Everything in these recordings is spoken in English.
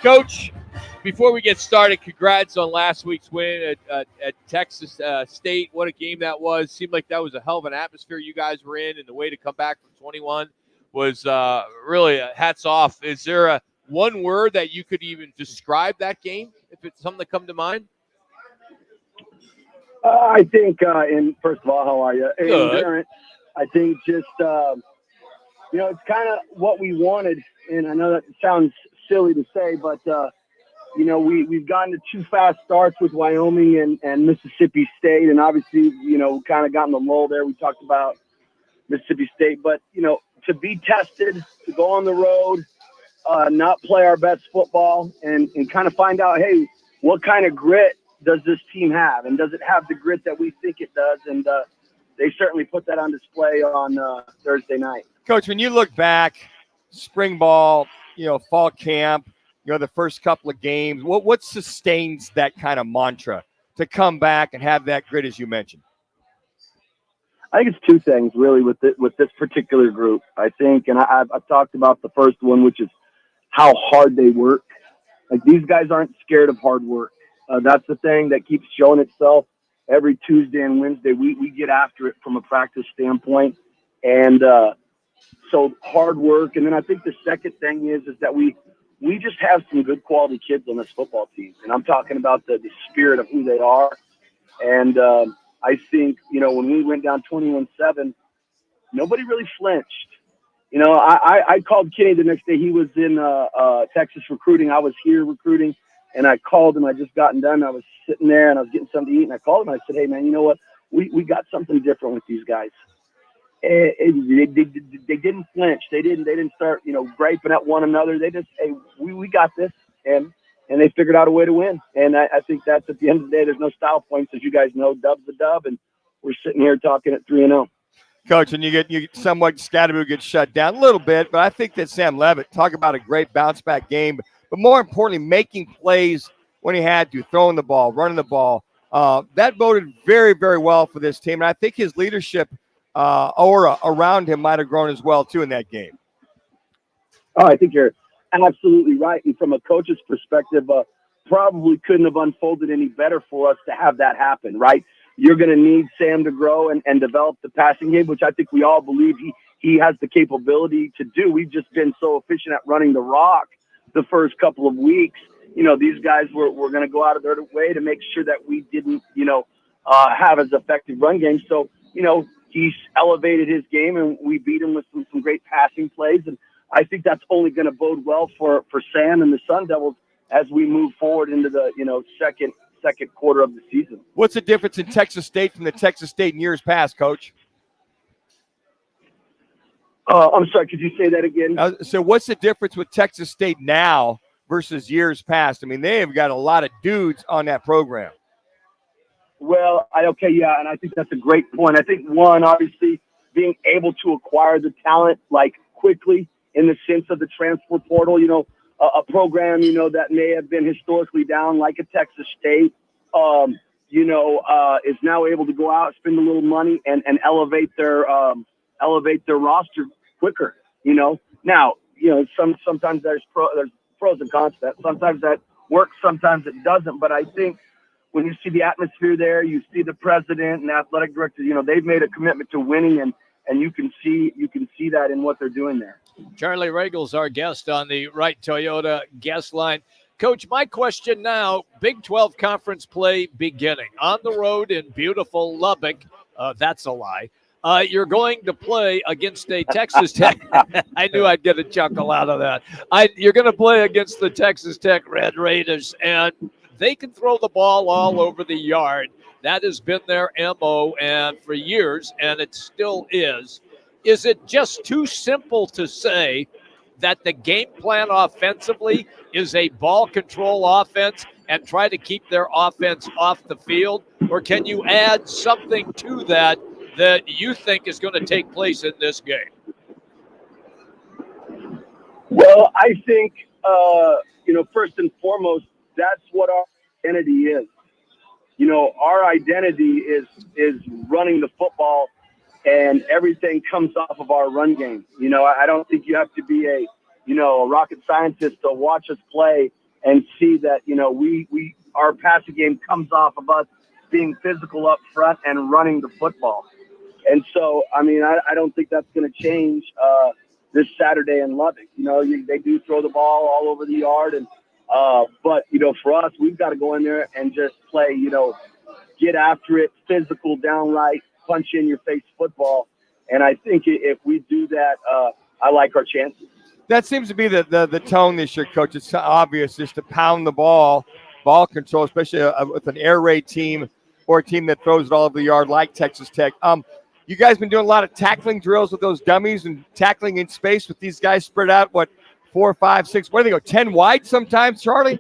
Coach, before we get started, congrats on last week's win at Texas State. What a game that was. Seemed like that was a hell of an atmosphere you guys were in, and the way to come back from 21 was really hats off. Is there one word that you could even describe that game, if it's something that come to mind? I think, first of all, how are you? Good. Endurance. I think just, it's kind of what we wanted. And I know that sounds silly to say, but, we've gotten to two fast starts with Wyoming and Mississippi State. And obviously, kind of gotten the lull there. We talked about Mississippi State. But, to be tested, to go on the road, not play our best football, and kind of find out, hey, what kind of grit does this team have? And does it have the grit that we think it does? And they certainly put that on display on Thursday night. Coach, when you look back, spring ball, fall camp, the first couple of games, what sustains that kind of mantra to come back and have that grit, as you mentioned? I think it's two things, really, with this particular group. I think, and I've talked about the first one, which is how hard they work. Like, these guys aren't scared of hard work. That's the thing that keeps showing itself every Tuesday and Wednesday. We get after it from a practice standpoint. And so hard work. And then I think the second thing is that we just have some good quality kids on this football team. And I'm talking about the spirit of who they are. And I think, when we went down 21-7, nobody really flinched. I called Kenny the next day. He was in Texas recruiting. I was here recruiting. And I called him. I just gotten done. I was sitting there and I was getting something to eat. And I called him. And I said, hey, man, you know what? We got something different with these guys. They didn't flinch. They didn't start, griping at one another. They just, hey, we got this. And they figured out a way to win. And I think that's, at the end of the day, there's no style points. As you guys know, dub's a dub. And we're sitting here talking at 3-0. Coach, and you get somewhat Scatteroo gets shut down a little bit, but I think that Sam Levitt, talk about a great bounce back game, but more importantly, making plays when he had to, throwing the ball, running the ball. That boded very, very well for this team. And I think his leadership aura around him might have grown as well, too, in that game. Oh, I think you're absolutely right. And from a coach's perspective, probably couldn't have unfolded any better for us to have that happen, right? You're going to need Sam to grow and develop the passing game, which I think we all believe he has the capability to do. We've just been so efficient at running the rock the first couple of weeks. These guys were going to go out of their way to make sure that we didn't, have as effective run games. So, he's elevated his game, and we beat him with some great passing plays. And I think that's only going to bode well for Sam and the Sun Devils as we move forward into the, second quarter of the season. What's the difference in Texas State from the Texas State in years past, Coach? I'm sorry, could you say that again? So what's the difference with Texas State now versus years past? I mean, they have got a lot of dudes on that program. Well, and I think that's a great point. I think, one, obviously, being able to acquire the talent, quickly in the sense of the transfer portal, a program, that may have been historically down like a Texas State, is now able to go out, spend a little money, and elevate their roster quicker. Now, sometimes there's pros and cons to that. Sometimes that works, sometimes it doesn't. But I think when you see the atmosphere there, you see the president and athletic director, they've made a commitment to winning, and you can see that in what they're doing there. Charlie Ragle's our guest on the Wright Toyota guest line. Coach, my question now, Big 12 conference play beginning. On the road in beautiful Lubbock, that's a lie. You're going to play against a Texas Tech. I knew I'd get a chuckle out of that. You're going to play against the Texas Tech Red Raiders, and they can throw the ball all over the yard. That has been their MO and for years, and it still is. Is it just too simple to say that the game plan offensively is a ball control offense and try to keep their offense off the field? Or can you add something to that you think is going to take place in this game? Well, I think, first and foremost, that's what our identity is. Our identity is running the football, and everything comes off of our run game. I don't think you have to be a a rocket scientist to watch us play and see that, our passing game comes off of us being physical up front and running the football. And so, I mean, I don't think that's going to change this Saturday in Lubbock. They do throw the ball all over the yard, but for us, we've got to go in there and just play, get after it, physical, downright, punch in your face football. And I think if we do that, I like our chances. That seems to be the tone this year, Coach. It's obvious just to pound the ball control, especially with an air raid team or a team that throws it all over the yard like Texas Tech. You guys been doing a lot of tackling drills with those dummies and tackling in space with these guys spread out, 4, 5, 6, where do they go, 10 wide sometimes, Charlie?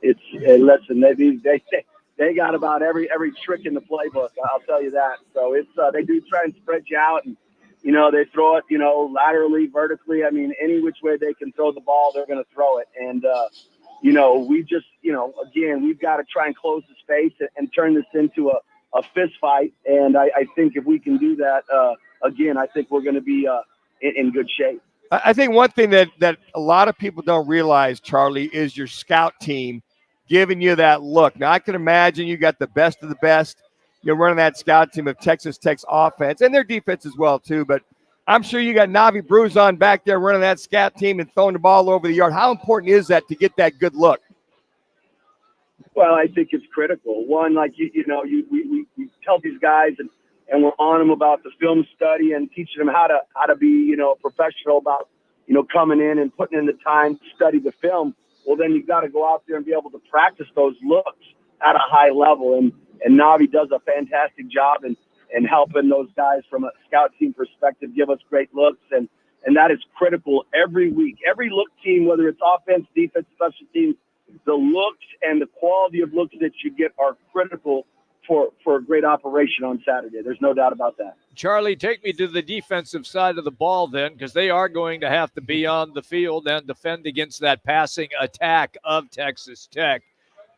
Listen, they got about every trick in the playbook. I'll tell you that. So they do try and spread you out, and they throw it, laterally, vertically. I mean, any which way they can throw the ball, they're going to throw it. And we just, again, we've got to try and close the space and turn this into a fist fight. And I think if we can do that, again, I think we're going to be in good shape. I think one thing that a lot of people don't realize, Charlie, is your scout team giving you that look. Now, I can imagine you got the best of the best. You're running that scout team of Texas Tech's offense and their defense as well, too. But I'm sure you got Navi Bruzon back there running that scout team and throwing the ball over the yard. How important is that to get that good look? Well, I think it's critical. One, like, we tell these guys and we're on them about the film study and teaching them how to be, professional about, coming in and putting in the time to study the film. Well, then you've got to go out there and be able to practice those looks at a high level. And Navi does a fantastic job in helping those guys from a scout team perspective give us great looks. And that is critical every week. Every look team, whether it's offense, defense, special teams, the looks and the quality of looks that you get are critical for a great operation on Saturday. There's no doubt about that. Charlie, take me to the defensive side of the ball then, because they are going to have to be on the field and defend against that passing attack of Texas Tech.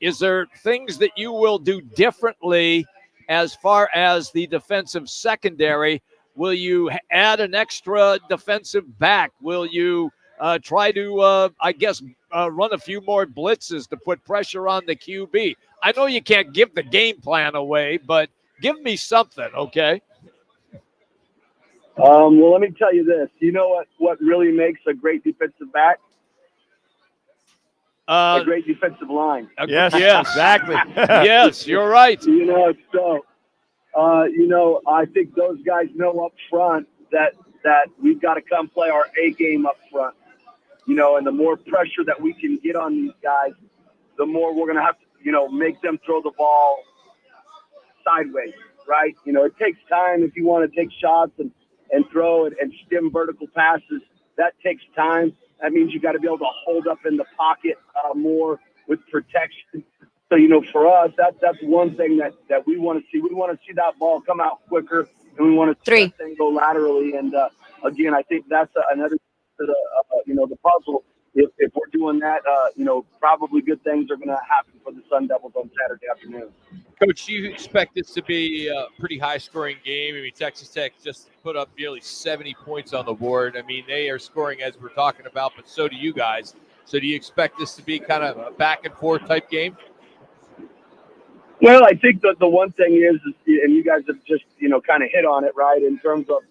Is there things that you will do differently as far as the defensive secondary? Will you add an extra defensive back? Will you try to, run a few more blitzes to put pressure on the QB? I know you can't give the game plan away, but give me something, okay? Well, let me tell you this. You know what really makes a great defensive back? A great defensive line. Yes, exactly. Yes, you're right. I think those guys know up front that we've got to come play our A game up front. And the more pressure that we can get on these guys, the more we're going to have to, make them throw the ball sideways, right? It takes time if you want to take shots and throw it and stem vertical passes. That takes time. That means you got to be able to hold up in the pocket more with protection. So, for us, that's one thing that we want to see. We want to see that ball come out quicker, and we want to see that thing go laterally. And, again, I think that's another to the puzzle. If we're doing that, probably good things are going to happen for the Sun Devils on Saturday afternoon. Coach, you expect this to be a pretty high-scoring game. I mean, Texas Tech just put up nearly 70 points on the board. I mean, they are scoring as we're talking about, but so do you guys. So do you expect this to be kind of a back-and-forth type game? Well, I think that the one thing is, and you guys have just, kind of hit on it, right, in terms of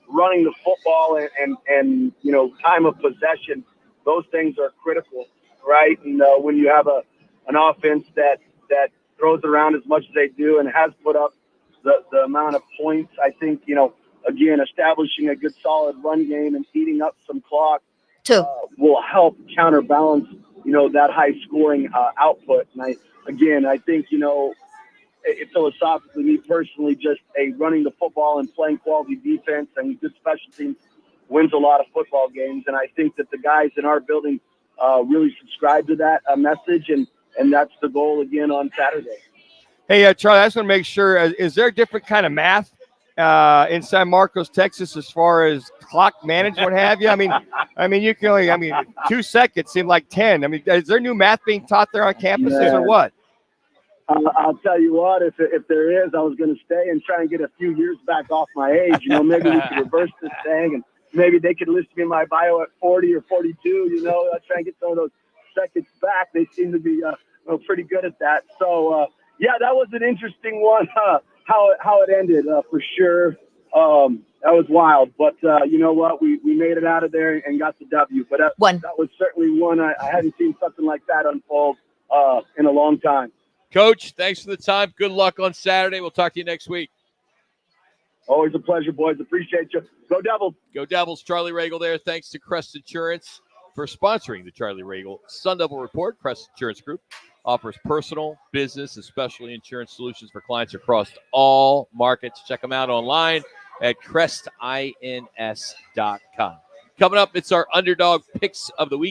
running the football and time of possession. Those things are critical, right? And when you have an offense that throws around as much as they do and has put up the amount of points, I think, again, establishing a good solid run game and eating up some clock will help counterbalance, that high scoring output. And I think, philosophically, me personally, just running the football and playing quality defense and good special teams wins a lot of football games. And I think that the guys in our building really subscribe to that message, and that's the goal again on Saturday. Hey, Charlie, I just want to make sure, is there a different kind of math in San Marcos, Texas, as far as clock management, what have you? I mean, you can only, 2 seconds seem like 10. I mean, is there new math being taught there on campuses or what? I'll tell you what, if there is, I was going to stay and try and get a few years back off my age. Maybe we could reverse this thing maybe they could list me in my bio at 40 or 42. You know, try and get some of those seconds back. They seem to be pretty good at that. So yeah, that was an interesting one. How it ended for sure. That was wild, but you know what? We made it out of there and got the W. But that was certainly one I hadn't seen something like that unfold in a long time. Coach, thanks for the time. Good luck on Saturday. We'll talk to you next week. Always a pleasure, boys. Appreciate you. Go Devils. Go Devils. Charlie Ragle there. Thanks to Crest Insurance for sponsoring the Charlie Ragle Sun Devil Report. Crest Insurance Group offers personal, business, and specialty insurance solutions for clients across all markets. Check them out online at crestins.com. Coming up, it's our underdog picks of the week.